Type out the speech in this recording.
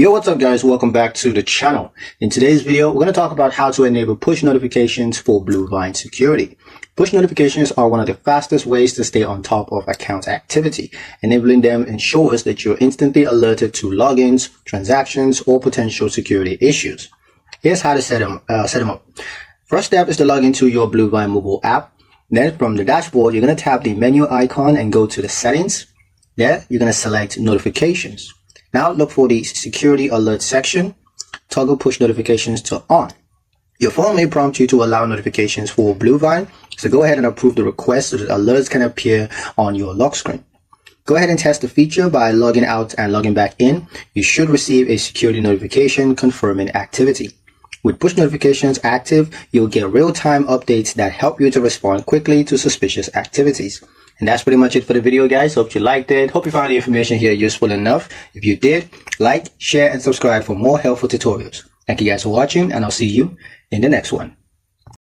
Yo, what's up guys? Welcome back to the channel. In today's video, we're going to talk about how to enable push notifications for Bluevine security. Push notifications are one of the fastest ways to stay on top of account activity. Enabling them ensures that you're instantly alerted to logins, transactions, or potential security issues. Here's how to set them up. First step is to log into your Bluevine mobile app. Then from the dashboard, you're going to tap the menu icon and go to the settings. There, you're going to select notifications. Now look for the security alert section. Toggle push notifications to on. Your phone may prompt you to allow notifications for Bluevine, so go ahead and approve the request so that alerts can appear on your lock screen. Go ahead and test the feature by logging out and logging back in. You should receive a security notification confirming activity. With push notifications active, you'll get real-time updates that help you to respond quickly to suspicious activities. And that's pretty much it for the video, guys. Hope you liked it. Hope you found the information here useful enough. If you did, like, share, and subscribe for more helpful tutorials. Thank you guys for watching, and I'll see you in the next one.